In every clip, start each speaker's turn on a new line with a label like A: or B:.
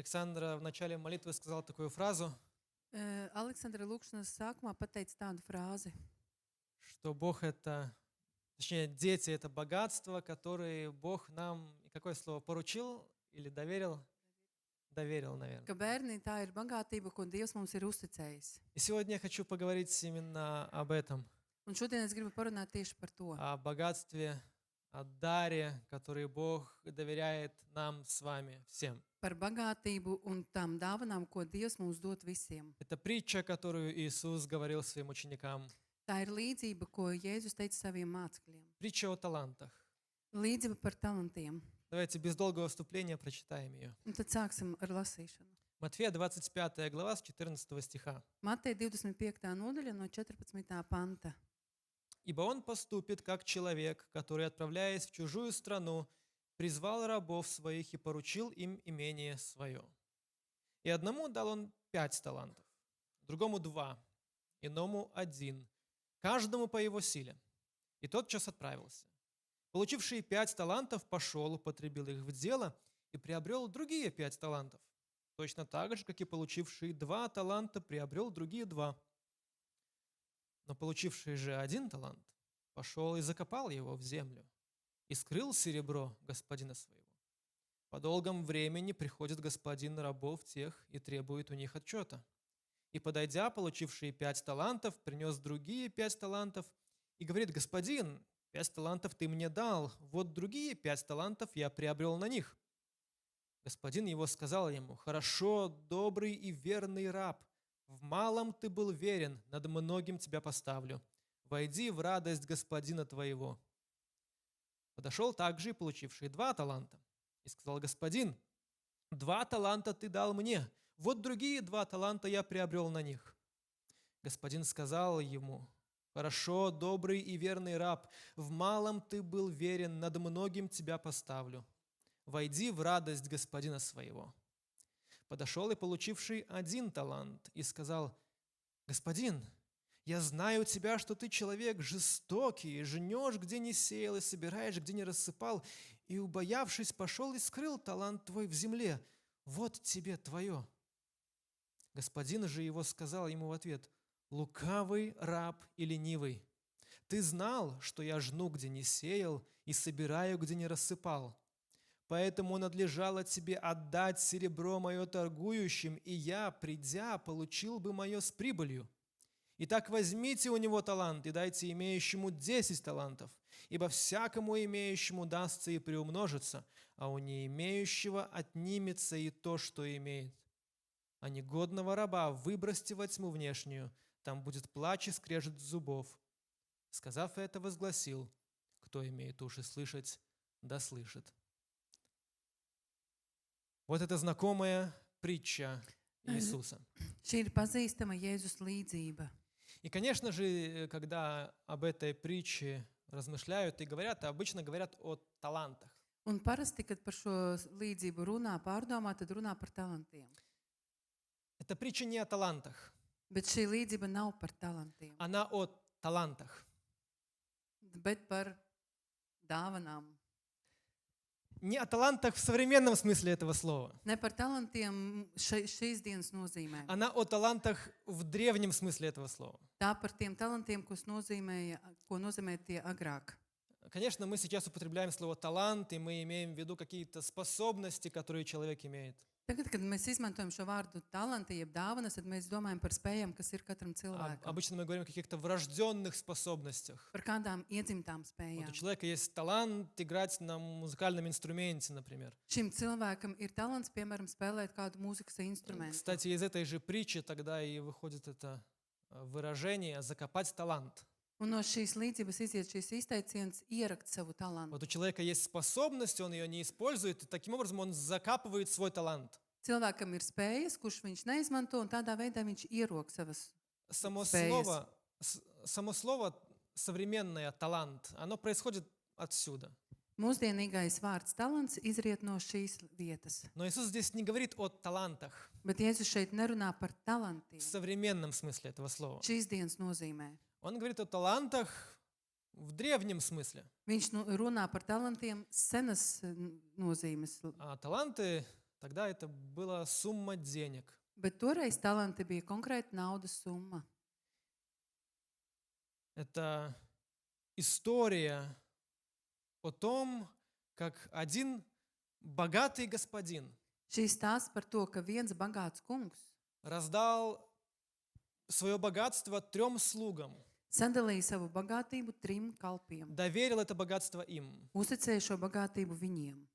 A: Александра в начале молитвы сказал такую фразу,
B: Aleksandra Lūkšanas sākumā pateica tādu frāzi,
A: что Бог это, точнее, дети это богатство, которое Бог нам, и какое слово, поручил или доверил? Доверил, наверное.
B: ka bērni tā ir bagātība, ko Dievs mums ir uzticējis.
A: И сегодня я хочу поговорить именно об этом,
B: Un šodien es gribu parunāt tieši par to.
A: о богатстве, о даре, который Бог доверяет нам с вами всем.
B: Par bagātību un tām dāvanām, ko Dievs mums dod visiem.
A: Это притча, которую Иисус говорил своим ученикам.
B: Tā ir līdzība, ko Jēzus teica saviem mācekļiem.
A: Притча о талантах.
B: Līdzība par talantiem.
A: Давайте без долгого вступления прочитаем ее.
B: Un tad sāksim ar lasīšanu.
A: Матфея 25 глава с 14 стиха.
B: Mateja 25. nodaļa no 14. panta.
A: «Ибо он поступит, как человек, который, отправляясь в чужую страну, призвал рабов своих и поручил им имение свое. И одному дал он 5 талантов, другому 2, иному 1, каждому по его силе. И тотчас отправился. Получивший 5 талантов пошел, употребил их в дело и приобрел другие 5 талантов. Точно так же, как и получивший 2 таланта приобрел другие 2. Но получивший же 1 талант пошел и закопал его в землю и скрыл серебро господина своего. По долгом времени приходит господин рабов тех и требует у них отчета. И, подойдя, получивший 5 талантов, принес другие 5 талантов и говорит: господин, 5 талантов ты мне дал, вот другие 5 талантов я приобрел на них. Господин его сказал ему: хорошо, добрый и верный раб, в малом ты был верен, над многим тебя поставлю. Войди в радость господина твоего. Подошел также и получивший 2 таланта и сказал: господин, 2 таланта ты дал мне, вот другие 2 таланта я приобрел на них. Господин сказал ему: хорошо, добрый и верный раб, в малом ты был верен, над многим тебя поставлю. Войди в радость господина своего. Подошел и получивший 1 талант и сказал: господин, я знаю тебя, что ты человек жестокий, жнешь, где не сеял, и собираешь, где не рассыпал, и, убоявшись, пошел и скрыл талант твой в земле. Вот тебе твое. Господин же его сказал ему в ответ: лукавый раб и ленивый, ты знал, что я жну, где не сеял, и собираю, где не рассыпал. Поэтому надлежало тебе отдать серебро мое торгующим, и я, придя, получил бы мое с прибылью. Итак, возьмите у него талант и дайте имеющему 10 талантов, ибо всякому имеющему дастся и приумножится, а у не имеющего отнимется и то, что имеет. А негодного раба выбросьте во тьму внешнюю, там будет плач и скрежет зубов». Сказав это, возгласил: кто имеет уши слышать, да слышит. Вот это знакомая притча Иисуса.
B: Šī ir pazīstama Jēzus līdzība.
A: И, конечно же, когда об этой притче размышляют и говорят, обычно говорят о талантах.
B: Un parasti, kad par šo līdzību runā, pārdomā, tad runā par talantiem.
A: Эта притча не о талантах,
B: Bet šī līdzība nav par talantiem,
A: она о талантах.
B: bet par dāvanām.
A: Не о талантах в современном смысле этого слова.
B: Ne par talantiem šīs dienas nozīmē.
A: Она о талантах в древнем смысле этого слова.
B: Tā par tiem talantiem, ko nozīmē tie agrāk.
A: Конечно, мы сейчас употребляем слово «талант», и мы имеем в виду какие-то способности, которые человек имеет.
B: Tagad, kad mēs izmantojam šo vārdu talanti, jeb dāvanas, tad mēs domājam par spējām, kas ir katram cilvēkam.
A: Обычно мы говорим о каких-то врожденных способностях.
B: Par kādām iedzimtām
A: Вот
B: spējām.
A: у человека есть талант играть на музыкальном инструменте, например.
B: Šim cilvēkam ir talants, piemēram, spēlēt kādu mūzikas instrumentu.
A: Кстати, из этой же притчи тогда и выходит это выражение «закопать талант».
B: Un no šīs līdzības iziet šis izteiciens ierakt savu talantu.
A: Вот у человека есть способность, он ее не использует, и таким образом он закапывает свой талант.
B: Cilvēkam ir spējas, kurš viņš neizmanto, un tādā veidā viņš ierok savas
A: Само
B: spējas.
A: слово современное «талант», оно происходит отсюда.
B: Mūsdienīgais vārds talants izriet no šīs vietas.
A: Но Иисус здесь не говорит о талантах
B: Bet Jēzus šeit nerunā par
A: в
B: talantiem.
A: современном смысле этого слова.
B: Šīs dienas nozīmē.
A: Он говорит о талантах в древнем смысле.
B: Viņš runā par talantiem senas nozīmes.
A: А таланты Тогда это была сумма денег.
B: Bet toreiz talanti bija konkrēta naudas summa.
A: Это история о том, как один богатый господин
B: Šīs stāsts par to, ka viens bagāts kungs
A: раздал свое богатство 3 слугам,
B: sadalīja savu bagātību 3 kalpiem,
A: доверил это богатство им,
B: uzticēja šo bagātību viņiem.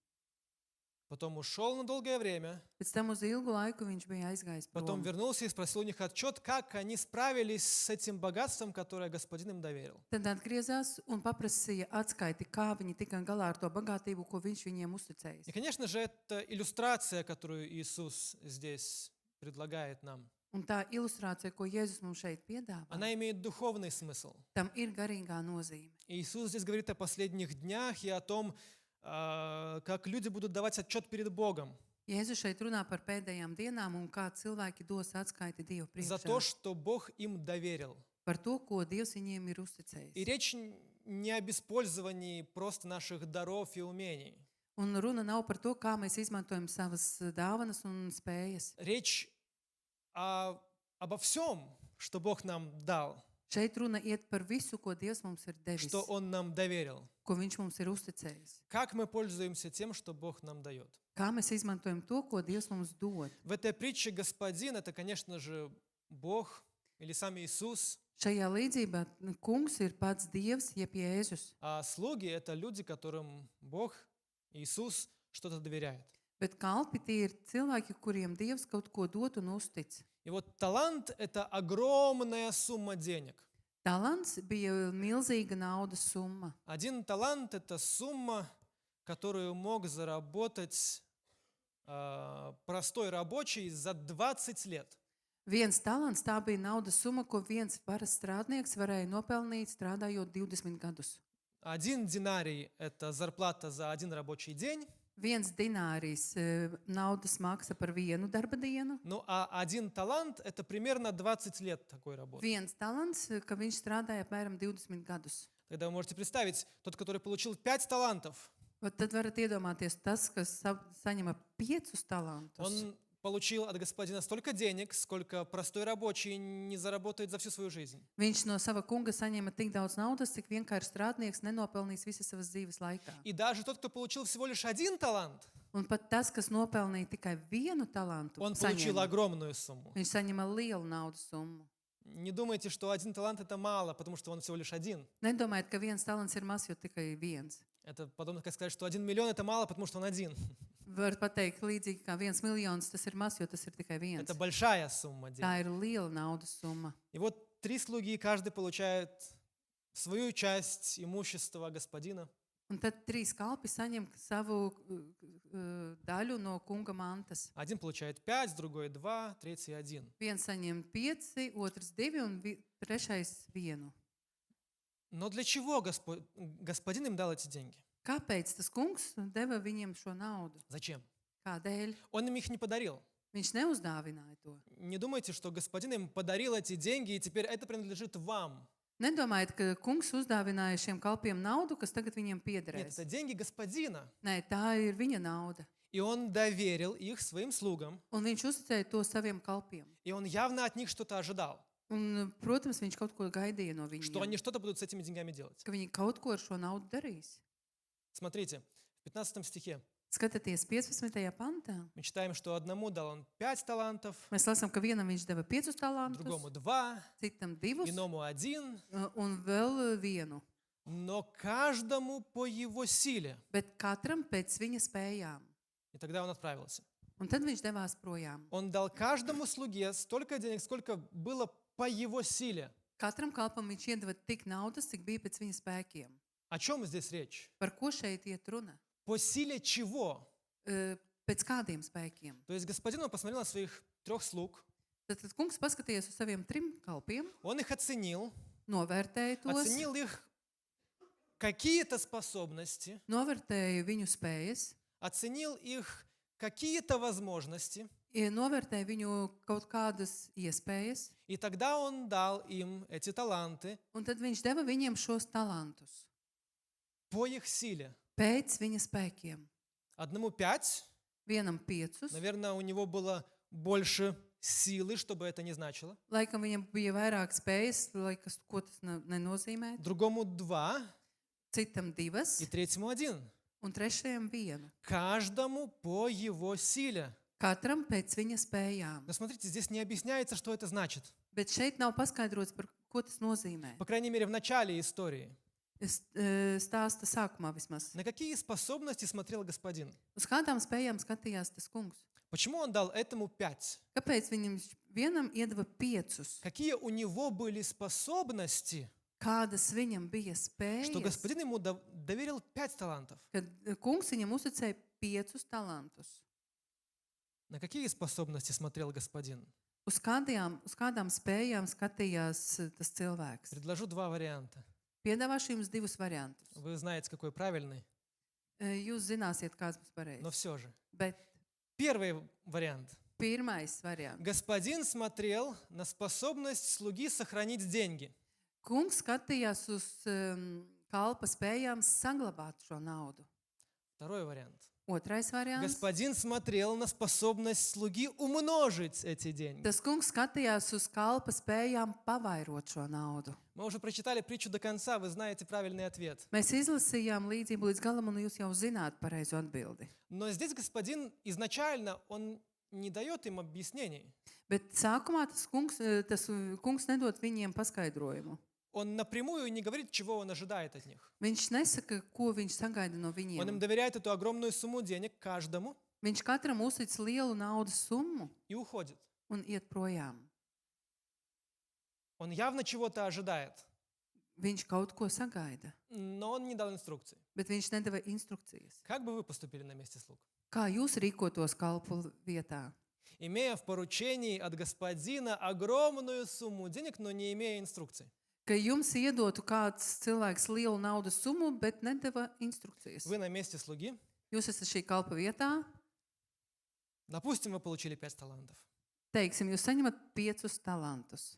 A: потом ушел на долгое время,
B: Pēc tam uz ilgu laiku viņš bija aizgājis
A: потом
B: prom.
A: вернулся и спросил у них отчет, как они справились с этим богатством, которое господин им доверил.
B: Tad atgriezās un paprasīja atskaiti, kā viņi tika galā ar to bagātību, ko viņš viņiem
A: И,
B: uzticējis.
A: конечно же, это иллюстрация, которую Иисус здесь предлагает нам.
B: Un tā ilustrācija, ko Jēzus mums šeit piedāvā,
A: Она имеет духовный смысл.
B: tam ir garīgā nozīme.
A: И Иисус здесь говорит о последних днях и о том, как люди будут давать отчет перед Богом
B: Jēzus šeit runā par pēdējām dienām un kā cilvēki dos atskaiti Dievu
A: за то,
B: priekšā
A: что Бог им доверил.
B: par to, ko Dievs viņiem ir
A: И
B: uzticējis.
A: речь не об использовании просто наших даров и умений.
B: Un runa nav par to, kā mēs izmantojam savas dāvanas un spējas.
A: Речь обо всем, что Бог нам дал,
B: Šeit runa iet par visu, ko Dievs mums ir devis,
A: что Он нам доверил.
B: ko Viņš mums ir uzticējis.
A: Как мы пользуемся тем, что Бог нам дает.
B: Kā mēs izmantojam to, ko Dievs mums dod.
A: В этой притче Господин — это, конечно же, Бог или сам Иисус,
B: Šajā līdzībā kungs ir pats Dievs, jeb Jēzus,
A: а слуги — это люди, которым Бог, Иисус, что-то доверяет.
B: bet kalpi tie ir cilvēki, kuriem Dievs kaut ko dod un uztic.
A: И вот талант — это огромная сумма денег.
B: Talants bija milzīga naudas summa.
A: Один талант — это сумма, которую мог заработать простой рабочий за 20 лет.
B: Viens talants tā bija naudas summa, ko viens parasts strādnieks varēja nopelnīt strādājot 20 gadus.
A: Один динарий — это зарплата за один рабочий день,
B: Viens dinārijas naudas maksa par vienu darba dienu.
A: ну а один талант — это примерно 20 лет такой работы.
B: Viens talants, ka viņš strādāja apmēram 20 gadus.
A: Тогда вы можете представить, тот, который получил 5 талантов,
B: Tad varat iedomāties tas, kas saņem 5 talantus.
A: он получил от господина столько денег, сколько простой рабочий не заработает за всю свою жизнь.
B: Viņš no sava kunga saņēma tik daudz naudas, cik vienkārši strādnieks nenopelnīs visas savas dzīves laikā.
A: И даже тот, кто получил всего лишь один талант,
B: Un pat tas, kas nopelnīja tikai vienu talantu,
A: он получил
B: saņēma.
A: огромную сумму.
B: Viņš saņēma lielu naudas summu.
A: Не думайте, что один талант — это мало, потому что он всего лишь один.
B: Nedomājiet, ka viens talants ir mazs, jo tikai viens.
A: Это подобно как сказать, что 1 миллион — это мало, потому что он один.
B: Var pateikt līdzīgi, kā 1 miljons, tas ir mazs, jo tas ir tikai viens.
A: Это большая сумма денег.
B: Tā ir liela naudas summa.
A: И вот 3 слуги, каждый получает свою часть имущества господина.
B: Un tad 3 kalpi saņem savu daļu no kunga mantas.
A: Один получает 5, другой 2, третий 1.
B: Viens saņem 5, otrs 2 un trešais 1.
A: Но для чего господин им дал эти деньги?
B: Kāpēc tas kungs deva viņiem šo naudu?
A: Зачем?
B: Kādēļ?
A: Он им их не подарил.
B: Viņš neuzdāvināja to.
A: Не думайте, что господин им подарил эти деньги, и теперь это принадлежит вам.
B: Nedomājiet, ka kungs uzdāvināja šiem kalpiem naudu, kas tagad viņiem
A: Нет,
B: piederēs.
A: это деньги господина.
B: Nē, tā ir viņa nauda.
A: И он доверил их своим слугам,
B: Un viņš uzticēja to saviem kalpiem.
A: и он явно от них что-то ожидал,
B: Un, protams, viņš kaut ko gaidīja no
A: что
B: viņiem.
A: они что-то будут с этими деньгами делать.
B: Ka viņi kaut ko ar šo naudu darīs.
A: Смотрите, в 15 стихе
B: Skatieties, 15. pantā.
A: мы читаем, что одному дал он 5 талантов,
B: Mēs lasām, ka vienam viņš deva 5 talantus,
A: другому 2,
B: citam 2
A: иному 1,
B: un vēl 1.
A: но каждому по его силе.
B: Bet katram pēc viņa spējām.
A: И тогда он отправился.
B: Un tad viņš devās projām.
A: Он дал каждому слуге столько денег, сколько было по его силе.
B: Katram kalpam viņš iedeva tik naudas, cik bija pēc viņa spēkiem.
A: О чем здесь речь?
B: Par ko šeit iet runa?
A: По силе чего?
B: Pēc kādiem spēkiem?
A: То есть господин он посмотрел на своих 3 слуг,
B: Tad kungs paskatījās uz saviem 3 kalpiem,
A: он их оценил,
B: novērtēja tos,
A: оценил их какие-то способности,
B: novērtēja viņu spējas,
A: оценил их какие-то возможности,
B: novērtēja viņu kaut kādas iespējas,
A: и тогда он дал им эти таланты
B: un tad viņš deva viņiem šos talantus
A: по их силе.
B: pēc viņa spēkiem.
A: Одному 5,
B: vienam 5.
A: Наверное, у него было больше силы, чтобы это не значило.
B: Laikam viņam bija vairāk spējas, ko tas nenozīmē.
A: Другому 2
B: Citam 2
A: и третьему 1.
B: un trešajam 1.
A: Каждому по его силе.
B: Katram pēc viņa spējām.
A: Но смотрите, здесь не объясняется, что это значит.
B: Bet šeit nav paskaidrots, par ko tas nozīmē.
A: По крайней мере, в начале истории.
B: Stāsta sākumā vismaz.
A: На какие способности смотрел господин?
B: Uz kādām spējām skatījās tas kungs?
A: Почему он дал этому 5?
B: Kāpēc viņam vienam iedeva 5?
A: Какие у него были способности,
B: Kādas viņam bija
A: что
B: spējas,
A: господин ему доверил 5 талантов?
B: kad kungs viņam uzticēja 5 talantus?
A: На какие способности смотрел господин?
B: Uz kādām spējām skatījās tas cilvēks?
A: Предложу 2 варианта.
B: Piedāvāšu jums 2 variantus.
A: Вы знаете, какой правильный,
B: Jūs zināsiet, kāds būs
A: но
B: pareizs.
A: все же.
B: Bet
A: Первый вариант.
B: pirmais variants.
A: Господин смотрел на способность слуги сохранить деньги.
B: Kungs skatījās uz kalpa spējām saglabāt šo naudu.
A: Второй вариант.
B: Otrais variants.
A: Господин смотрел на способность слуги умножить эти деньги.
B: Tas kungs skatījās uz kalpa spējām pavairot šo naudu.
A: Мы уже прочитали притчу до конца, вы знаете правильный ответ.
B: Mēs izlasījām līdzību līdz galam, un jūs jau zināt pareizo atbildi.
A: Но здесь господин изначально, он не дает им объяснений.
B: Bet sākumā tas kungs nedod viņiem paskaidrojumu.
A: Он напрямую не говорит, чего он ожидает от них.
B: Viņš nesaka, ko viņš sagaida no
A: Он им
B: viņiem.
A: доверяет эту огромную сумму денег каждому
B: Viņš katram uztic lielu naudas summu
A: и уходит.
B: un iet projām.
A: Он явно чего-то ожидает,
B: Viņš kaut ko sagaida,
A: но он не дал инструкций.
B: bet viņš nedeva instrukcijas.
A: Как бы вы поступили на месте слуг?
B: Kā jūs rīkotos kalpu vietā?
A: Имея в поручении от господина огромную сумму денег, но не имея инструкций.
B: Ka jums iedotu kāds cilvēks lielu naudas summu, bet nedeva instrukcijas.
A: Вы на месте слуги.
B: Jūs esat šī kalpa vietā,
A: Допустим, вы получили 5 талантов.
B: teiksim, jūs saņemat 5 talantus.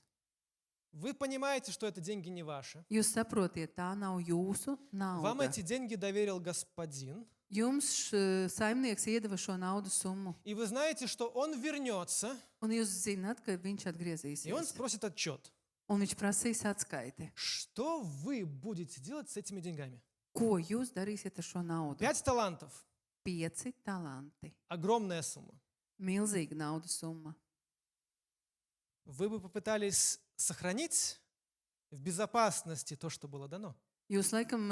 A: Вы понимаете, что это деньги не ваши.
B: Jūs saprotiet, tā nav jūsu
A: Вам
B: nauda.
A: эти деньги доверил господин.
B: Jums saimnieks iedeva šo naudas summu,
A: И вы знаете, что он вернется,
B: un jūs zināt, ka viņš
A: и он
B: atgriezīsies.
A: спросит отчет.
B: Un viņš prasīs atskaiti.
A: Что вы будете делать с этими деньгами?
B: Ko jūs darīsiet ar šo naudu?
A: 5 талантов.
B: 5 talanti.
A: Огромная сумма.
B: Milzīga naudas summa.
A: Вы бы попытались сохранить в безопасности то, что было дано.
B: Jūs laikam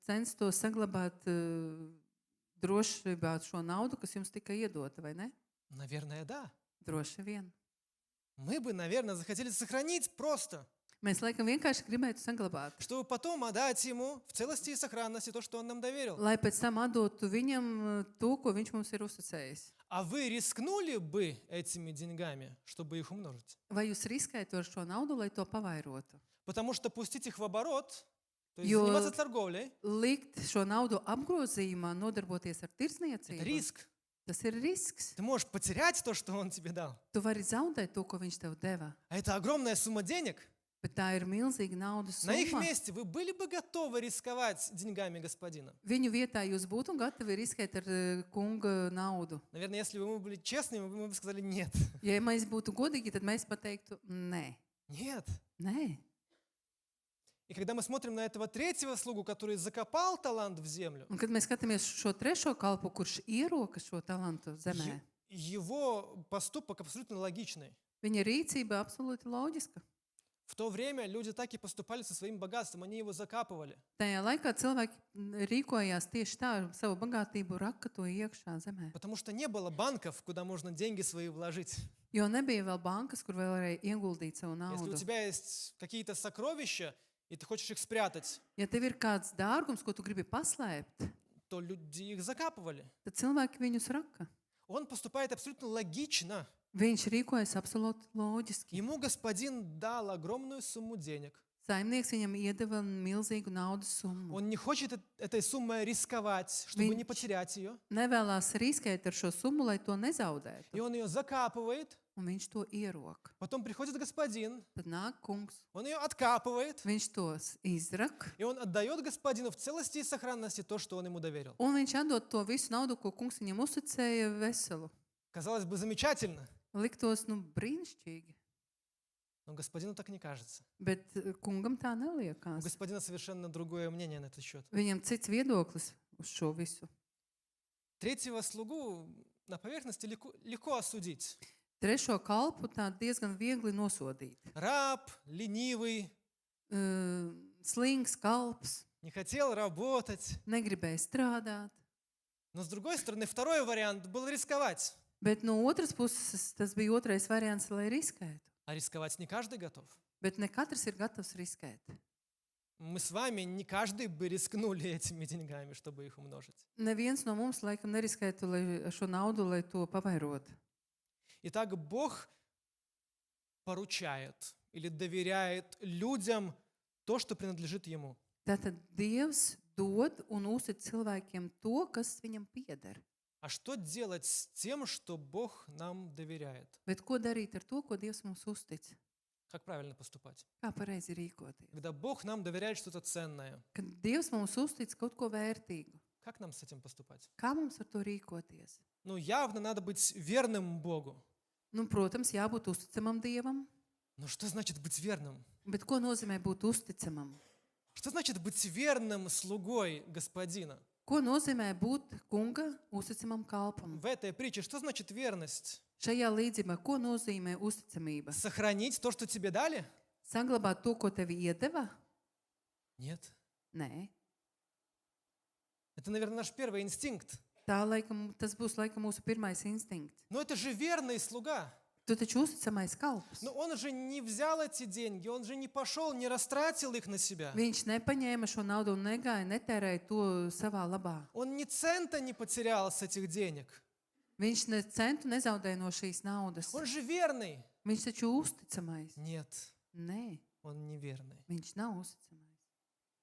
B: censtos saglabāt drošībā šo naudu, kas jums tika iedota, vai ne?
A: Наверное, да.
B: Droši vien.
A: Мы бы, наверное, захотели сохранить просто,
B: Mēs laikam vienkārši gribētu saglabāt,
A: чтобы потом отдать ему в целости и сохранности то, что он нам доверил.
B: lai pēc tam atdotu viņam to, ko viņš mums ir uzticējis.
A: А вы рискнули бы этими деньгами, чтобы их умножить?
B: Vai jūs riskētu ar šo naudu, lai to pavairotu?
A: Потому что пустить их в оборот, то есть
B: Ё-
A: заниматься торговлей,
B: Likt šo naudu apgrozījumā, nodarboties ar
A: это
B: tirdzniecību.
A: риск.
B: Tas ir risks.
A: Ты можешь потерять то, что он тебе дал.
B: Tu vari zaudēt to, ko viņš tev deva.
A: А это огромная сумма денег.
B: Bet tā ir milzīga naudas
A: На их
B: summa.
A: месте вы были бы готовы рисковать деньгами господина?
B: Viņu vietā jūs būtu gatavi riskēt ar kunga naudu.
A: Наверное, если бы мы были честными, мы бы сказали нет.
B: Ja mēs būtu godīgi, tad mēs pateiktu nē.
A: Нет.
B: Nē.
A: И когда мы смотрим на этого третьего слугу, который закопал талант в землю,
B: Un kad mēs skatāmies uz šo trešo kalpu, kurš ieroka šo talantu zemē,
A: его поступок абсолютно логичный.
B: viņa rīcība absolūti loģiska.
A: В то время люди так и поступали со своим богатством, они его закапывали.
B: Tajā laikā cilvēki rīkojās tieši tā, ar savu bagātību raka to iekšā zemē.
A: Потому что не было банков, куда можно деньги свои вложить.
B: Jo nebija vēl bankas, kur vēl varēja ieguldīt savu
A: Если у
B: naudu.
A: тебя есть какие-то сокровища, и ты хочешь их спрятать,
B: Ja tev ir kāds dārgums, ko tu gribi paslēpt,
A: то люди их закапывали.
B: tad cilvēki viņus raka.
A: Он поступает абсолютно логично.
B: Viņš rīkojas absolūti loģiski.
A: Ему господин дал огромную сумму денег.
B: Saimnieks viņam iedeva milzīgu naudas summu.
A: Он не хочет этой суммой рисковать, чтобы не
B: Viņš
A: потерять ее.
B: nevēlas riskēt ar šo summu, lai to nezaudētu.
A: И он ее закапывает.
B: Un viņš to ierok.
A: Потом приходит господин,
B: Tad nāk kungs,
A: он ее откапывает.
B: viņš to izrak,
A: И он отдает господину в целости и сохранности то, что он ему доверил.
B: un viņš atdod to visu naudu, ko kungs viņam uzticēja veselu.
A: Казалось бы, замечательно,
B: Liktos, brīnišķīgi,
A: но господину так не кажется.
B: bet kungam tā
A: У
B: neliekās.
A: господина совершенно другое мнение на этот счет.
B: Viņam cits viedoklis uz šo visu.
A: Третьего слугу на поверхности легко осудить.
B: Trešo kalpu tā diezgan viegli nosodīt.
A: Раб, ленивый,
B: Slings kalps,
A: не хотел работать.
B: negribēja strādāt.
A: Но с другой стороны, второй вариант был рисковать.
B: Bet no otras puses, tas bija otrais variants, lai riskētu.
A: А рисковать не каждый готов.
B: Bet ne katrs ir gatavs riskēt.
A: Мы с вами не каждый бы рискнули этими деньгами, чтобы их умножить.
B: Neviens no mums, laikam, neriskētu lai šo naudu, lai to pavairot.
A: Итак, Бог поручает или доверяет людям то, что принадлежит Ему.
B: Tātad Dievs dod un uztic cilvēkiem to, kas viņam pieder.
A: А что делать с тем, что Бог нам доверяет?
B: Bet ko darīt ar to, ko Dievs mums uztic?
A: Как правильно поступать?
B: Kā pareizi rīkoties?
A: Когда Бог нам доверяет что-то ценное,
B: Kad Dievs mums uztic kaut ko vērtīgu,
A: как нам с этим поступать?
B: kā mums ar to rīkoties?
A: Ну, явно надо быть верным Богу.
B: Protams, jābūt uzticamam Dievam,
A: Но что значит быть верным?
B: bet ko nozīmē būt uzticamam?
A: Что значит быть верным слугой Господина?
B: Ko nozīmē būt kunga uzticamam kalpam?
A: В этой притче что значит верность?
B: Šajā līdzībā, ko nozīmē uzticamība?
A: Сохранить то, что тебе дали?
B: Saglabāt to, ko tev iedeva?
A: Нет.
B: Nē.
A: Это, наверное, наш первый инстинкт.
B: Tas būs laikam mūsu pirmais instinkts.
A: Но это же верный слуга.
B: Tu taču uzticamais kalps.
A: Но он же не взял эти деньги, он же не пошел, не растратил их на себя.
B: Viņš nepaņēma šo naudu un negāja, netērēja to savā labā.
A: Он ни цента не потерял с этих денег.
B: Viņš ne centu nezaudēja no šīs naudas.
A: Он же верный.
B: Viņš taču uzticamais.
A: Нет,
B: Nē,
A: он неверный.
B: viņš nav uzticamais.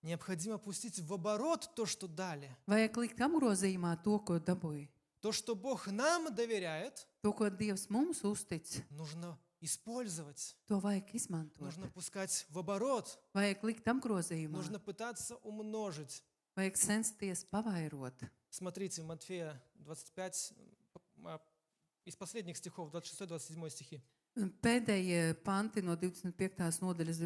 A: Необходимо пустить в оборот то, что дали.
B: Vajag likt apgrozījumā to, ko dabūja.
A: То, что Бог нам доверяет,
B: To, ko Dievs mums uztic,
A: нужно использовать.
B: to vajag izmantot.
A: Нужно пускать в оборот.
B: Vajag likt apgrozījumā.
A: Нужно пытаться умножить.
B: Vajag censties pavairot.
A: Смотрите, Матфея 25, из последних стихов, 26-27 стихи.
B: Pēdējie panti no 25. nodaļas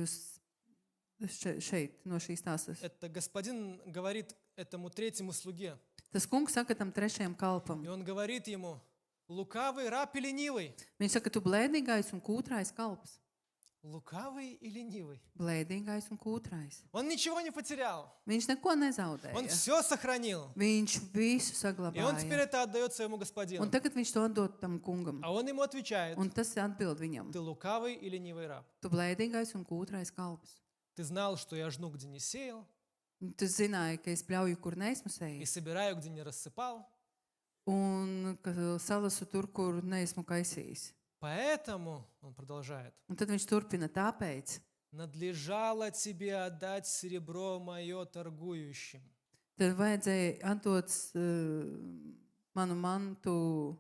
B: šeit, no šīs stāstas.
A: Это господин говорит этому третьему слуге.
B: Tas kungs saka tam trešajam kalpam.
A: И он говорит ему: лукавый раб и ленивый.
B: Viņš saka, tu blēdīgais un kūtrais kalps.
A: Лукавый и ленивый.
B: Blēdīgais un kūtrais.
A: Он ничего не потерял.
B: Viņš neko nezaudēja.
A: Он все сохранил.
B: Viņš visu
A: И он теперь
B: saglabāja.
A: это отдает своему господину.
B: Un tagad viņš to atdod tam kungam.
A: А он ему отвечает:
B: Un tas atbild viņam.
A: ты лукавый и ленивый раб.
B: Tu blēdīgais un kūtrais kalps.
A: Ты знал, что я жну, где не сеял,
B: Tu zināji, ka es pļauju, kur neesmu
A: и
B: sējis.
A: собираю, где не рассыпал.
B: Un ka salasu tur, kur neesmu kaisījis.
A: Поэтому, он продолжает,
B: Un tad viņš turpina tāpēc.
A: надлежало тебе отдать серебро мое торгующим.
B: Tad vajadzēja atdot manu mantu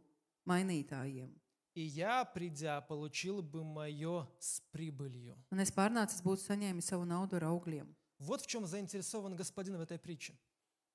B: mainītājiem.
A: И я, придя, получил бы мое с прибылью.
B: Un es pārnācis būtu saņēmis savu naudu ar augļiem.
A: Вот в чем заинтересован господин в этой притче.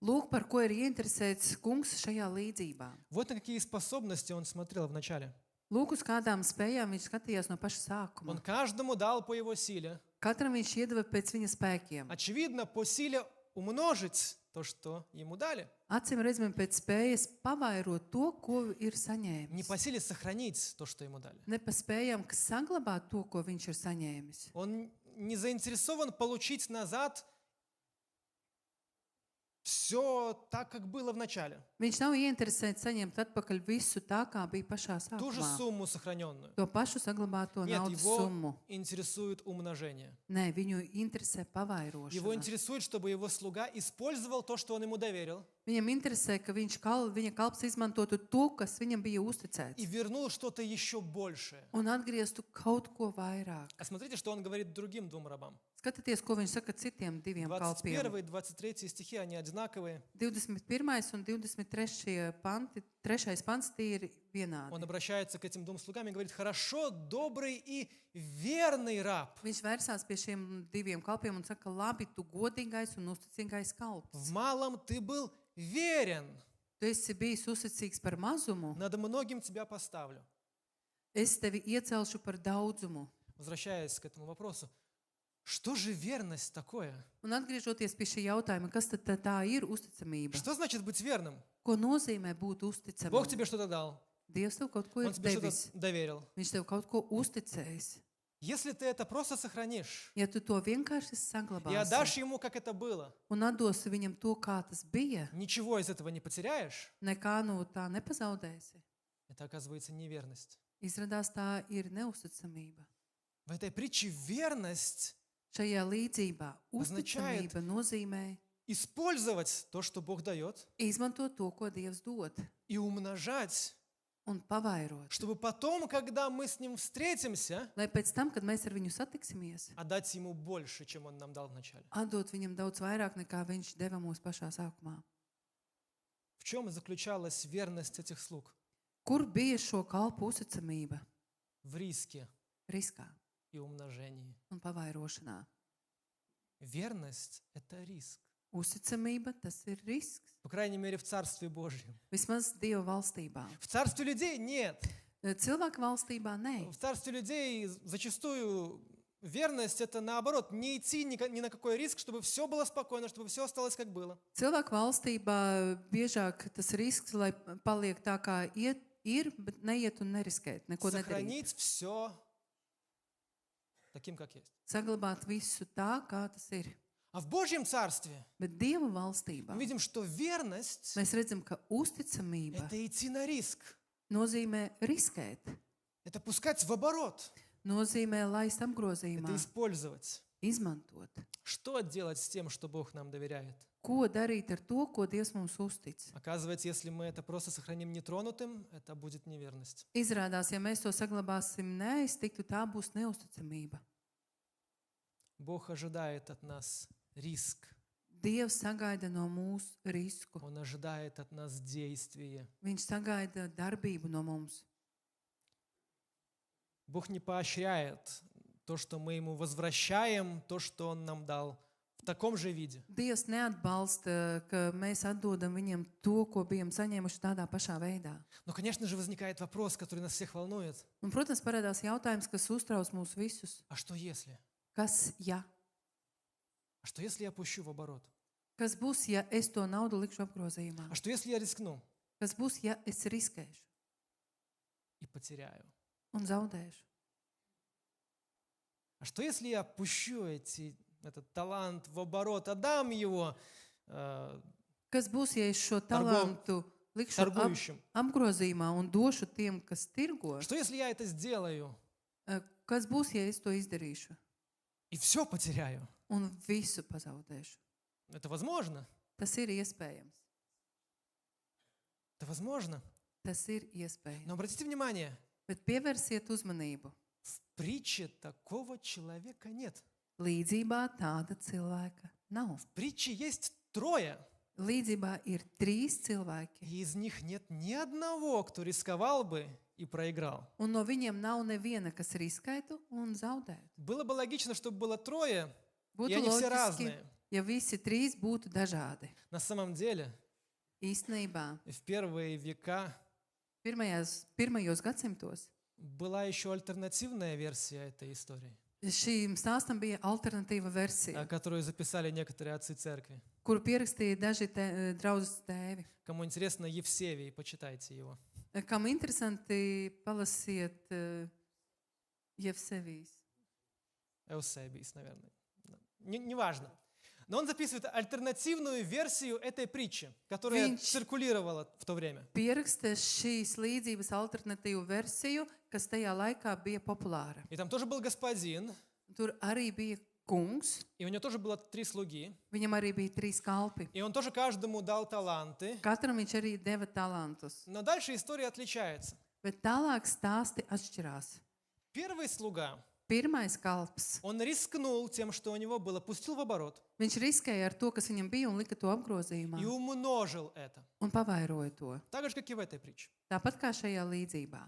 B: Lūk, par ko ir ieinteresēts kungs šajā līdzībā.
A: Вот на какие способности он смотрел в начале.
B: Lūk, uz kādām spējām viņš skatījās no paša
A: Он
B: sākuma.
A: каждому дал по его силе.
B: Katram viņš iedeva pēc viņa spēkiem.
A: Очевидно, по силе умножить то, что ему дали.
B: Acīm redzami, pēc spējas pavairot to, ko ir
A: Не
B: saņēmis.
A: по силе сохранить то, что ему дали.
B: Ne pa spējām, kas saglabāt to, ko viņš ir saņēmis.
A: Он не заинтересован получить назад все так, как было в начале.
B: Viņš nav ieinteresēts saņemt atpakaļ visu tā, kā bija pašā
A: Ту же
B: sākumā.
A: сумму сохраненную.
B: To pašu saglabāto
A: Нет,
B: naudas
A: его
B: summu.
A: интересует умножение.
B: Nē, viņu interesē
A: Его
B: pavairošana.
A: интересует, чтобы его слуга использовал то, что он ему доверил,
B: Viņam interesē, ka viņa kalps izmantotu to, kas viņam bija uzticēts.
A: и вернул что-то еще большее.
B: Un atgrieztu kaut ko vairāk.
A: А смотрите, что он говорит другим двум рабам.
B: Skatieties, ko viņš saka citiem diviem kalpiem.
A: 21 и 23 стихи, они одинаковые.
B: 21. un 23. panti, 3. pants tie ir vienādi.
A: Он обращается к этим двум слугам и говорит: «Хорошо, добрый и верный раб.
B: Viņš vērsās pie šiem diviem kalpiem un saka, labi, tu godīgais un uzticīgais kalps.
A: В малом ты был верен,
B: Tu esi bijis uzticīgs par mazumu,
A: над многим тебя поставлю».
B: es tevi iecelšu par daudzumu.
A: Возвращаясь к этому вопросу, что же верность такое?
B: Un atgriežoties pie šī jautājuma, kas tad tā ir uzticamība?
A: Что значит быть верным?
B: Ko nozīmē būt
A: Бог
B: uzticamam?
A: тебе что-то дал,
B: Dievs tev kaut ko ir
A: Он тебе что-то
B: devis.
A: доверил.
B: Viņš tev kaut ko uzticējis.
A: Если ты это просто сохранишь
B: Ja tu to vienkārši
A: и отдашь
B: saglabāsi
A: Ему, как это было,
B: un atdosi viņam to, kā tas bija,
A: ничего из этого не потеряешь,
B: nekā no tā nepazaudēsi.
A: это, оказывается, неверность.
B: Izrādās tā ir neusticamība.
A: В этой притче верность
B: Šajā līdzībā
A: Означает-
B: uzticamība nozīmē
A: использовать то, что Бог дает,
B: izmantot to, ko Dievs dod,
A: и умножать,
B: un pavairot.
A: чтобы потом, когда мы с Ним встретимся,
B: Lai pēc tam, kad mēs ar viņu satiksimies,
A: отдать Ему больше, чем Он нам дал вначале.
B: atdot viņam daudz vairāk, nekā viņš deva mums pašā sākumā.
A: В чем заключалась верность этих слуг?
B: Kur bija šo kalpu uzticamība?
A: В риске
B: Riskā
A: и умножении.
B: un pavairošanā.
A: Верность – это риск.
B: Uzticamība, tas ir risks.
A: По крайней мере, в Царстве Божьем.
B: Vismaz Dieva valstībā.
A: В Царстве людей нет.
B: Cilvēku valstībā nē.
A: В Царстве людей зачастую верность – это наоборот, не идти ни на какой риск, чтобы все было спокойно, чтобы все осталось как было.
B: Cilvēku valstībā biežāk tas risks, lai paliek tā, kā ir, bet neiet un neriskēt, neko nedarīt.
A: Сохранить все таким, как есть.
B: Saglabāt visu tā, kā tas ir.
A: А в Божьем Царстве
B: Bet Dieva valstībā
A: мы видим, что верность
B: mēs redzam, ka
A: –
B: uzticamība
A: это идти на риск,
B: nozīmē riskēt,
A: это пускать в оборот,
B: nozīmē laist
A: это
B: apgrozījumā,
A: использовать.
B: izmantot.
A: Что делать с тем, что Бог нам доверяет?
B: Ko darīt ar to, ko Dievs mums uztic?
A: Оказывается, если мы это просто сохраним нетронутым, это будет неверность.
B: Izrādās, ja mēs to saglabāsim neaiztiktu, tā būs neusticamība.
A: Бог ожидает от нас риск.
B: Dievs sagaida no mūsu risku.
A: Он ожидает от нас действия.
B: Viņš sagaida darbību no mums.
A: Бог не поощряет то, что мы Ему возвращаем, то, что Он нам дал, в таком же виде.
B: Dievs neatbalsta, ka mēs atdodam viņam to, ko bijām saņēmuši tādā pašā veidā.
A: Но, конечно же, возникает вопрос, который нас всех волнует.
B: Un, protams, parādās jautājums, kas uztrauc mūs visus.
A: А что если?
B: Kas, ja?
A: А что если я пущу в оборот?
B: Kas būs, ja es to naudu likšu apgrozījumā?
A: А что если я рискну
B: Kas būs, ja es riskēšu
A: и потеряю?
B: un zaudēšu?
A: А что если я пущу этот талант в оборот, отдам его
B: Kas būs, ja es šo talantu likšu
A: торгующим?
B: apgrozījumā un došu tiem, kas tirgo?
A: Что если я это сделаю
B: Kas būs, ja es to izdarīšu
A: и все потеряю?
B: un visu pazaudēšu?
A: Это возможно?
B: Tas ir iespējams.
A: Это возможно.
B: Tas ir iespējams.
A: Но обратите внимание,
B: Bet pievērsiet uzmanību.
A: в притче такого человека нет.
B: Līdzībā tāda cilvēka nav.
A: В притче есть трое,
B: Līdzībā ir 3 cilvēki,
A: и из них нет ни одного, кто рисковал бы и проиграл.
B: un no viņiem nav neviena, kas riskētu un zaudētu.
A: Было бы логично, чтобы было трое, и
B: Būtu
A: они все
B: loģiski,
A: разные.
B: ja visi 3 būtu dažādi.
A: На самом деле,
B: Īstenībā
A: в первые века
B: pirmajos gadsimtos
A: была еще альтернативная версия этой истории,
B: šīm stāstam bija alternatīva versija,
A: которую записали некоторые отцы церкви.
B: kuru pierakstīja daži draudzes tēvi.
A: Кому интересно, Евсевий, почитайте его.
B: Kam interesanti, palasiet Jevsevijs.
A: Эусебийс, наверное. Неважно. Но он записывает альтернативную версию этой притчи, которая
B: Viņš-
A: циркулировала в то время.
B: Pieraksta šīs līdzības alternatīvu versiju, kas tajā laikā bija populāra.
A: И там тоже был господин,
B: Tur arī bija kungs,
A: и у него тоже было 3 слуги,
B: viņam arī bija 3 kalpi.
A: и он тоже каждому дал таланты.
B: Katram viņš arī deva talantus.
A: Но дальше история отличается.
B: Bet tālāk stāsti atšķirās.
A: Первый слуга
B: Pirmais kalps.
A: Он рискнул тем, что у него было, пустил в оборот
B: Viņš riskēja ar to, kas viņam bija, un lika to apgrozījumā
A: и умножил это.
B: un pavairoja to.
A: Так же, как и в этой притче.
B: Tāpat kā šajā līdzībā.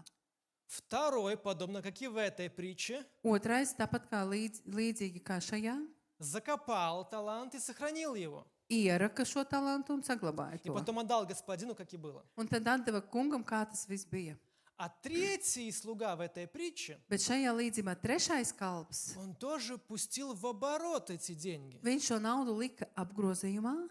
A: Второй, подобно как и в этой притче,
B: Otrais, tāpat kā līdzīgi kā šajā,
A: закопал талант и сохранил его.
B: ieraka šo talantu un saglabāja
A: И
B: to.
A: потом отдал господину, как и было.
B: Un tad atdeva kungam, kā tas viss bija.
A: А третий слуга в этой притче,
B: Bet šajā līdzībā trešais kalps,
A: он тоже пустил в оборот эти деньги.
B: viņš šo naudu lika apgrozījumā,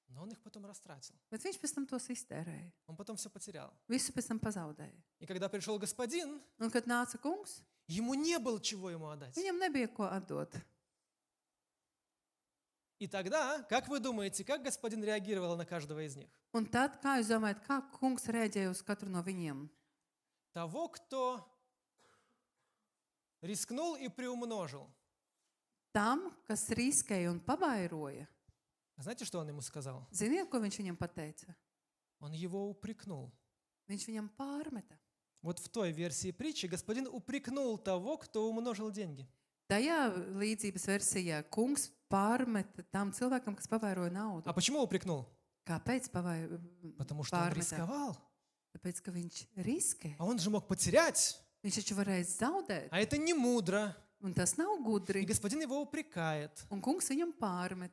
A: Но он их потом растратил.
B: bet viņš pēc tam tos iztērēja.
A: Он потом все потерял.
B: Visu pēc tam pazaudēja.
A: И когда пришел господин,
B: Un, kad nāca kungs,
A: ему не было чего ему отдать.
B: viņam nebija ko atdot.
A: И тогда, как вы думаете, как господин реагировал на каждого из них?
B: Un tad, kā jūs domājat, kā kungs rēģēja uz katru no viņiem?
A: Того, кто рискнул и приумножил.
B: Tam, kas riskēja un pavairoja,
A: Знаете, что он ему сказал?
B: ziniet, ko viņš viņam pateica?
A: Он его упрекнул.
B: Viņš viņam pārmeta.
A: Вот в той версии притчи господин упрекнул того, кто умножил деньги.
B: Tajā līdzības versijā kungs pārmeta tam cilvēkam, kas pavairoja naudu.
A: А почему упрекнул?
B: Kāpēc
A: Потому что он
B: pārmeta?
A: рисковал.
B: Tāpēc, ka viņš riskē.
A: А он же мог потерять.
B: Viņš taču varēja zaudēt,
A: А это не мудро.
B: un tas nav
A: И
B: gudri.
A: господин его упрекает.
B: Un kungs viņam pārmet.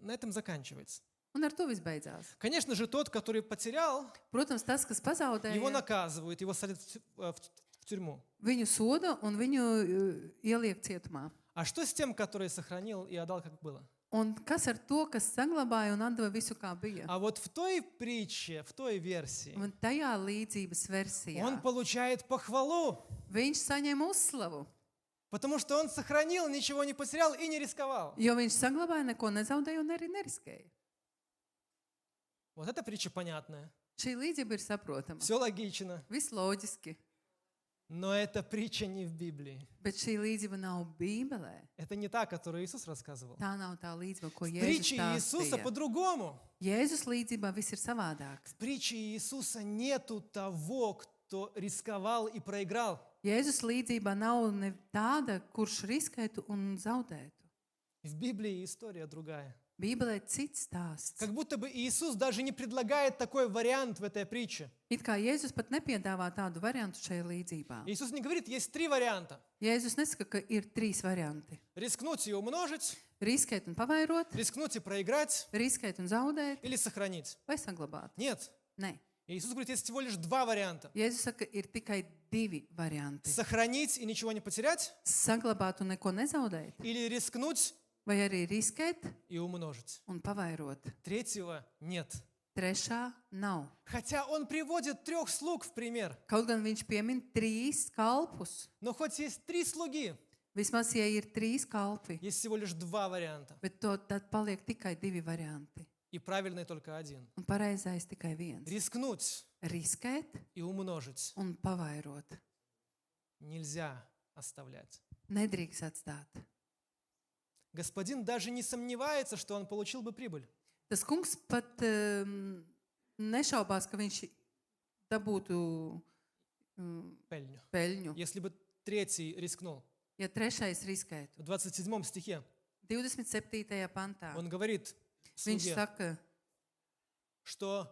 A: На этом заканчивается.
B: Un ar to viss beidzās.
A: Конечно же, тот, который потерял,
B: Protams, tas, kas
A: его
B: pazaudēja,
A: наказывают, его садят в тюрьму.
B: viņu soda un viņu ieliek cietumā.
A: А что с тем, который сохранил и отдал, как было?
B: Un kas ar to, kas saglabāja un atdeva visu, kā bija?
A: А вот в той притче, в той версии,
B: Un tajā līdzības versijā
A: он получает похвалу,
B: viņš saņem uzslavu,
A: потому что он сохранил, ничего не потерял и не рисковал.
B: jo viņš saglabāja, neko nezaudēja un arī neriskēja.
A: Вот эта притча понятная,
B: Šī līdzība ir saprotama.
A: все логично,
B: Viss loģiski,
A: но эта притча не в Библии.
B: bet šī līdzība nav Bībelē.
A: Это не та, которую Иисус рассказывал.
B: Tā nav tā līdzība, ko
A: В
B: Jēzus
A: притче Иисуса
B: stāstīja.
A: по-другому.
B: Jēzus līdzībā viss ir savādāk.
A: В притче Иисуса нету того, кто рисковал и проиграл.
B: Jēzus līdzībā nav ne tāda, kurš riskētu un zaudētu.
A: В Библии история другая.
B: Bībelē cits stāsts.
A: Как будто бы Иисус даже не предлагает такой вариант в этой притче.
B: It kā Jēzus pat nepiedāvā tādu variantu šajā līdzībā.
A: Иисус не говорит, есть три варианта.
B: Jēzus nesaka, ka ir trīs varianti.
A: Рискнуть и умножить,
B: Riskēt un pavairot,
A: рискнуть и проиграть
B: riskēt un zaudēt
A: или сохранить.
B: vai saglabāt.
A: Нет.
B: Nē.
A: Иисус говорит, есть всего лишь два варианта.
B: Jēzus saka, ir tikai divi varianti.
A: Сохранить и ничего не потерять
B: Saglabāt un neko nezaudēt,
A: или рискнуть
B: vai arī riskēt
A: и умножить.
B: un pavairot.
A: Третьего нет.
B: Trešā nav.
A: Хотя он приводит трех слуг в пример.
B: Kaut gan viņš piemin trīs kalpus.
A: Но хоть есть три слуги,
B: Vismaz, ja ir trīs kalpi,
A: есть всего лишь два варианта.
B: bet tad paliek tikai divi varianti.
A: И правильный только один.
B: Un pareizais tikai viens.
A: Рискнуть
B: Riskēt
A: и умножить
B: un pavairot.
A: нельзя оставлять.
B: Nedrīkst atstāt.
A: Господин даже не сомневается, что он получил бы прибыль.
B: Tas kungs pat nešaubās, ka viņš dabūtu
A: Пельню.
B: peļņu,
A: Если бы третий рискнул.
B: ja trešais riskētu.
A: В 27 стихе
B: 27. pantā
A: он говорит
B: viņš
A: слуге,
B: saka,
A: что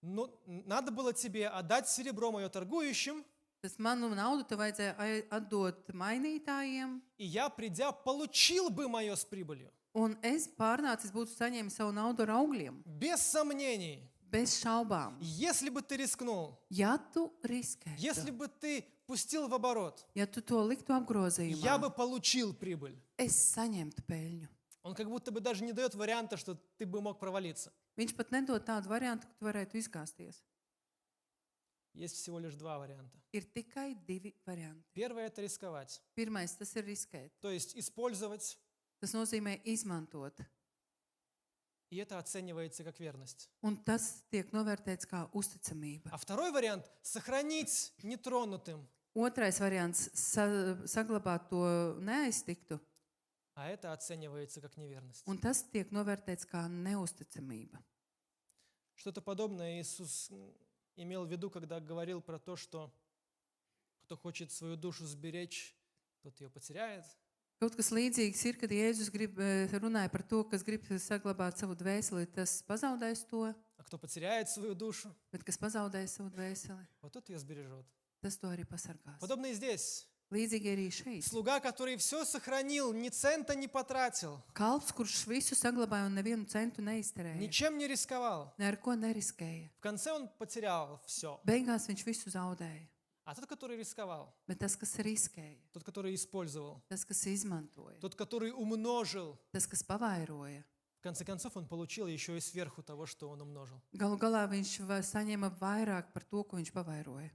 A: надо было тебе отдать серебро мое торгующим,
B: tas manu naudu te vajadzēja atdot mainītājiem,
A: и я, придя, получил бы мое с прибылью.
B: un es pārnācis būtu saņēmis savu naudu ar augļiem.
A: Без сомнений.
B: Bez šaubām.
A: Если бы ты рискнул,
B: Ja tu riskētu,
A: если бы ты pustil в оборот,
B: ja tu to liktu
A: я
B: apgrozījumā,
A: бы получил прибыль.
B: es saņemtu peļņu.
A: Он как будто бы даже не дает варианта, что ты бы мог провалиться.
B: Viņš pat nedod tādu variantu, ka tu varētu izgāzties.
A: Есть всего лишь два варианта.
B: Ir tikai divi varianti.
A: Первое – это рисковать.
B: Pirmais, tas ir riskēt.
A: То есть использовать,
B: Tas nozīmē izmantot.
A: и это оценивается как верность.
B: Un tas tiek novērtēts kā uzticamība.
A: А второй вариант – сохранить нетронутым.
B: Otrais variants - saglabāt to neaiztiktu,
A: А это оценивается как неверность.
B: un tas tiek novērtēts kā neusticamība.
A: Что-то подобное Иисус имел в виду, когда говорил про то, что кто хочет свою душу сберечь, тот ее потеряет.
B: Kaut kas līdzīgs ir, kad Jēzus runāja par to, kas grib saglabāt savu dvēseli, tas pazaudēs to,
A: А кто потеряет свою душу,
B: bet kas pazaudēs savu dvēseli,
A: вот тот ее сбережет.
B: tas to arī pasargās.
A: Подобно и здесь.
B: Līdzīgi arī šeit.
A: Слуга, который все сохранил, ни цента не потратил,
B: Kalps, kurš visu saglabāja un nevienu centu neizterēja,
A: ничем не рисковал.
B: ne ar ko neriskēja.
A: В конце он потерял все.
B: Beigās viņš visu zaudēja.
A: А тот, который рисковал,
B: Bet tas, kas riskēja,
A: тот, который использовал,
B: tas, kas izmantoja,
A: тот, который умножил,
B: tas, kas pavairoja,
A: в конце концов он получил еще и сверху того, что он умножил.
B: galu galā viņš saņēma vairāk par to, ko viņš pavairoja.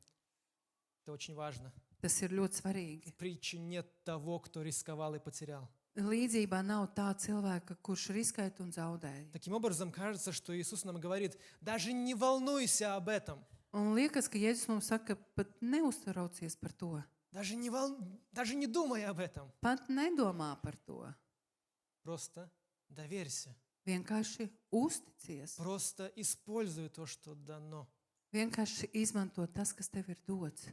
A: Это очень важно.
B: Tas ir ļoti svarīgi.
A: В притче нет того, кто рисковал и потерял.
B: Līdzībā nav tā cilvēka, kurš riskēja un zaudēja.
A: Таким образом, кажется, что Иисус нам говорит, даже не волнуйся об этом.
B: Un liekas, ka Jēzus mums saka, pat neuztraucies par to.
A: Даже не думай об этом.
B: Pat nedomā par to.
A: Просто доверься.
B: Vienkārši uzticies.
A: Просто используй то, что дано.
B: Vienkārši izmanto tas, kas tev ir dots.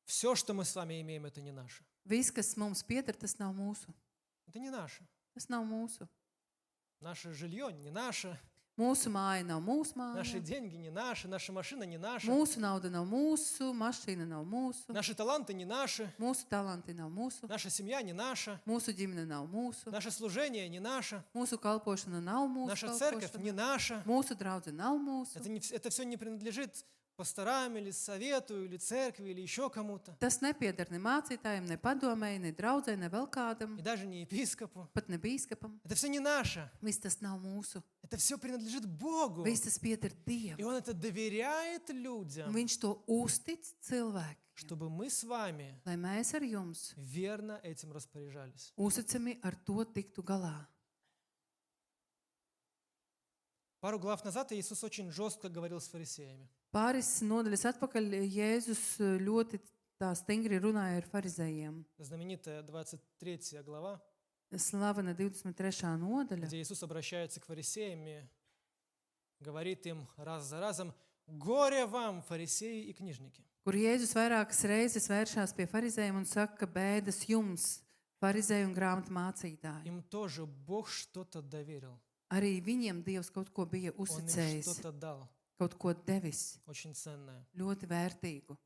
A: Все, что мы с вами имеем, это не наше.
B: Viss, kas mums pieder, tas nav mūsu.
A: Это не наше.
B: Tas nav mūsu.
A: Наше жилье не наше.
B: Mūsu māja nav mūsu
A: Наши
B: māja.
A: деньги не наши. Наша машина не наша.
B: Mūsu nauda nav mūsu, mašīna nav mūsu.
A: Наши таланты не наши.
B: Mūsu talanti nav mūsu.
A: Наша семья не наша.
B: Mūsu ģimene nav mūsu.
A: Наше служение не наше.
B: Mūsu kalpošana nav mūsu.
A: Наша церковь
B: kalpošana.
A: не наша.
B: Mūsu draudzene nav mūsu.
A: Это все не принадлежит пасторам или совету, или церкви, или еще кому-то.
B: Tas nepieder ne mācītājiem, ne padomēji, ne draudzē, ne vēl kādam,
A: И даже не епископу.
B: pat ne bīskapam.
A: Это все не наше.
B: Viss tas nav mūsu.
A: Это все принадлежит Богу.
B: Viss tas pieder
A: И
B: Dievam.
A: Он это доверяет
B: Un
A: людям,
B: Viņš to uztic cilvēkiem,
A: чтобы мы с вами
B: lai mēs ar jums
A: верно этим распоряжались.
B: uzticami ar to tiktu galā.
A: Пару глав назад Иисус очень жестко говорил с фарисеями.
B: Pāris nodaļas atpakaļ Jēzus ļoti tā stingri runāja ar farizējiem.
A: Знаменитая 23 глава,
B: Slavena 23. nodaļa,
A: где Иисус обращается к фарисеям и говорит им раз за разом: «Горе вам, фарисеи и книжники!»
B: kur Jēzus vairākas reizes vēršās pie farizējiem un saka, ka bēdas jums, farizēji un grāmatu mācītāji.
A: Им тоже Бог что-то доверил.
B: Arī viņiem Dievs kaut ko bija
A: Он им
B: uzticējis,
A: что-то дал,
B: kaut ko devis,
A: очень ценное.
B: ļoti vērtīgu.